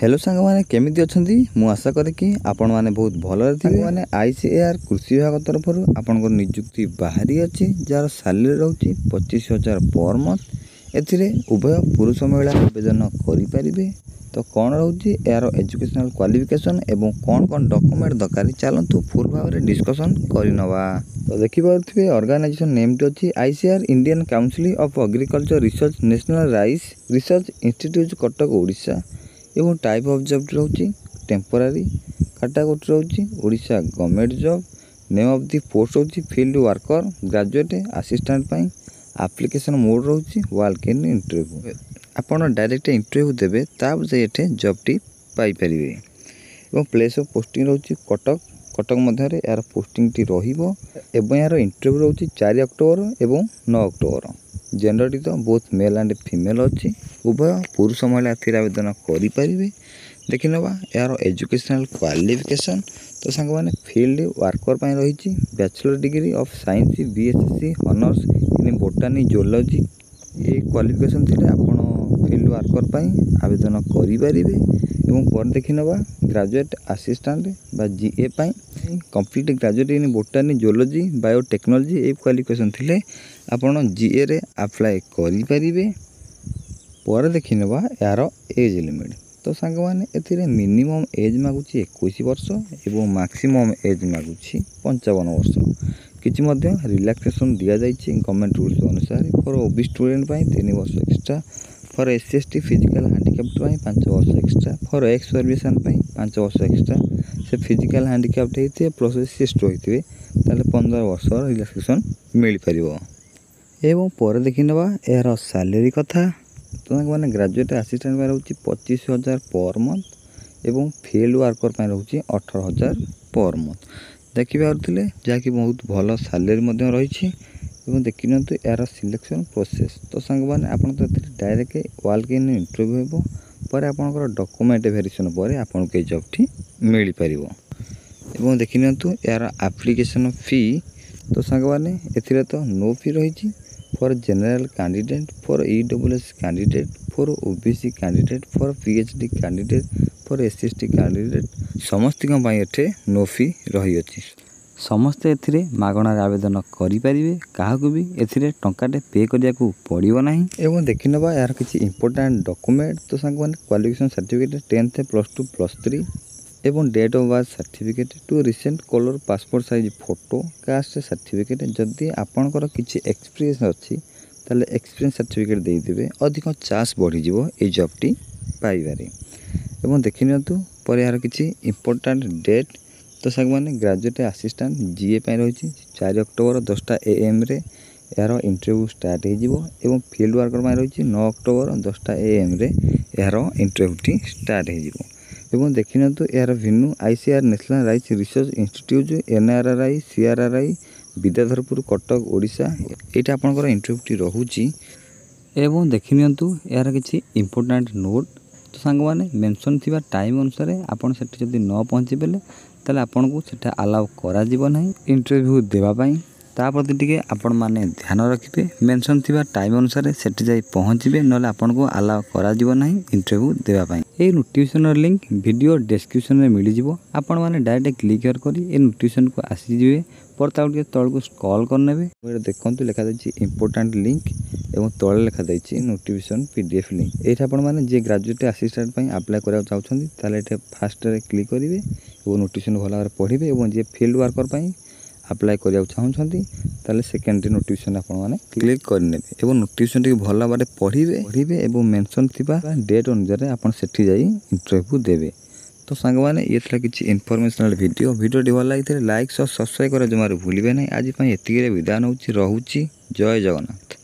Hello सांग मैंने केमिति अछंती मु आशा करे कि आपण माने बहुत भलरे थिबे। माने आईसीएआर कृषि विभाग तरफ आपनकर नियुक्ति बाहरी अछि जार सैलरी रहउची 25,000 पर मंथ। एथिरे उभय पुरुष महिला आवेदन करि परिबे। तो कौन रहउची यार एजुकेशनल क्वालिफिकेशन एवं कौन कौन डॉक्यूमेंट दरकार चलतु फुल भाव में डिस्कशन करिनवा। तो देखि पारुथिबे ऑर्गेनाइजेशन नेम टी अछि ICAR Indian council of agriculture research national rice research institute Cuttack Odisha. एवं टाइप ऑफ जॉब रोची टेम्पोरारी कैटेगरी रोची Odisha government job. Name of the post होची फील्ड वर्कर ग्रेजुएट असिस्टेंट पई। एप्लिकेशन मोड रोची वॉक इन इंटरव्यू। आपण direct interview देबे ताब जे एठे जॉब टी पाई परिबे। एवं प्लेस ऑफ पोस्टिंग रोची कटक मध्य रे यार पोस्टिंग टी रहिबो। एवं यार इंटरव्यू रोची 4 अक्टोबर एवं 9 अक्टोबर। जेंडर तो बोथ मेल एंड फीमेल अच्छी उभय पुरुष महिला फिर आवेदन करें। देखि नवा यार एजुकेशनल क्वालिफिकेशन। तो सांग माने फील्ड वर्कर पर रही bachelor degree of science BSc honours in botany geology. ये क्वालिफिकेशन थिले आपण फील्ड वर्कर पर आवेदन करें। एवं पर देखि नवा ग्रेजुएट असिस्टेंट बा जीए पाई complete graduate in botany geology biotechnology ए क्वालिफिकेशन थिले आपण जीए रे अप्लाई करि परिबे। पर देखि नवा यार एज लिमिट। तो सांग माने एथिरे मिनिमम एज मागुची 21 वर्ष एवं मैक्सिमम एज मागुची 55 वर्ष। किछि मध्य रिलैक्सेशन दिया जाइछि गवर्नमेंट रूल्स अनुसार। फॉर ओबी स्टूडेंट पई 3 वर्ष extra. For SC ST physical handicapped पई 5 वर्ष एक्स्ट्रा। फॉर एक्स सर्विसन पई 5 वर्ष एक्स्ट्रा। से फिजिकल हैंडिकैप्ड हेते प्रोसेसिस्ट होइतिबे ताले 15 वर्ष रिलैक्सेशन मिल परिबो। एवं पर देखि नवा यार सैलरी कथा। तो माने ग्रेजुएट असिस्टेंट पे रहउची 25,000 पर मंथ एवं फील्ड वर्कर पे रहउची 18,000 पर मंथ। देखि पारुथिले जाकि बहुत भलो सैलरी मध्ये रहिछि। एवं देखि नतु यार सिलेक्शन प्रोसेस। तो संग माने आपन तो डायरेक्ट वॉक इन इंटरव्यू हेबो पर आपनकर डॉक्यूमेंट वेरिफिकेशन पर आपन के जॉब ठी मिल परिबो। एवं देखि नतु यार एप्लीकेशन फी। तो संग माने एथिरे तो नो फी रहिछि for general candidate for EWS candidate for OBC candidate for PhD candidate for SC ST candidate समस्त एठे नो फी रही अछि। समस्ते एथिरे मागणार आवेदन करि परिबे। काहाकू भी एथिरे टंकाटे पे करिया को पड़िबो नाही। एवं देखि नबा यार किछि इंपोर्टेंट डॉक्यूमेंट। तो संग माने क्वालिफिकेशन सर्टिफिकेट 10th +2 +3 एवं date of birth certificate two recent colour passport size photo caste certificate. जदि आपनकर किछि एक्सपीरियंस अछि ताले एक्सपीरियंस सर्टिफिकेट दे देबे अधिक चांस बढ़ी जिवो ए जॉब टी पाइबारे। एवं देखि नतु पर यार किछि इंपोर्टेंट डेट। तो संग माने ग्रेजुएट असिस्टेंट जीए पय रहिछि 4 अक्टोबर 10टा AM रे यार इंटरव्यू स्टार्ट हे जिवो। एवं फील्ड वर्कर पय रहिछि 9 अक्टोबर 10टा AM रे यार इंटरव्यू टी स्टार्ट हे जिवो। एवं देखि नतु यार भिन्नु ICR national rice research institute NRRI CRRI Vidyadharpur Cuttack Odisha एटा आपनकर इंटरव्यू टी रहउची। एवं देखि नियंतु यार किछि इंपोर्टेंट नोट। तो सांग माने मेंशन थिबा टाइम अनुसार आपन सेठी जदि न पहुंची बेले ताले आपन को सेटा अलाउ करा जिवो नाही इंटरव्यू देबा पई। ता प्रति टिके आपण माने ध्यान रखिबे। मेंशन थिबा टाइम अनुसार सेठी जाई पहुंचीबे नले आपण को अलाउ करा जिवो नाही इंटरव्यू देबा पई। ए नोटिफिकेशन लिंक वीडियो डिस्क्रिप्शन में मिली जिवो। आपण माने डायरेक्ट क्लिक करी ए नोटिफिकेशन को आसी जिवे पर ताउ टिके तळ को स्क्रॉल कर नेबे। ए देखंतु लेखा दैछि इंपोर्टेंट लिंक एवं तळे लेखा दैछि नोटिफिकेशन पीडीएफ लिंक। एठा आपण माने जे ग्रेजुएट असिस्टेंट पई अप्लाई करा चाहउछन्ती ताले एठे फास्ट रे क्लिक करिवे एवं नोटिफिकेशन भला भाबरे पढिबे। एवं जे फील्ड वर्कर पई अप्लाई करिया चाहउछन्ती ताले सेकेंडरी नोटिफिकेशन आपण माने क्लिक कर नेबे एवं नोटिफिकेशन टिके भला भाबरे पढिबे एवं मेंशन थिबा डेट अनुसार आपण सेठी जाई इंटरव्यू देबे। तो सांग माने ये थला किछि इन्फॉर्मेशनल वीडियो टी भल लागिथे लाइक और सब्सक्राइब कर जमार भूलिबे नै। आज पई एतिके विदाय नउछि रहउछि। जय जगन्नाथ।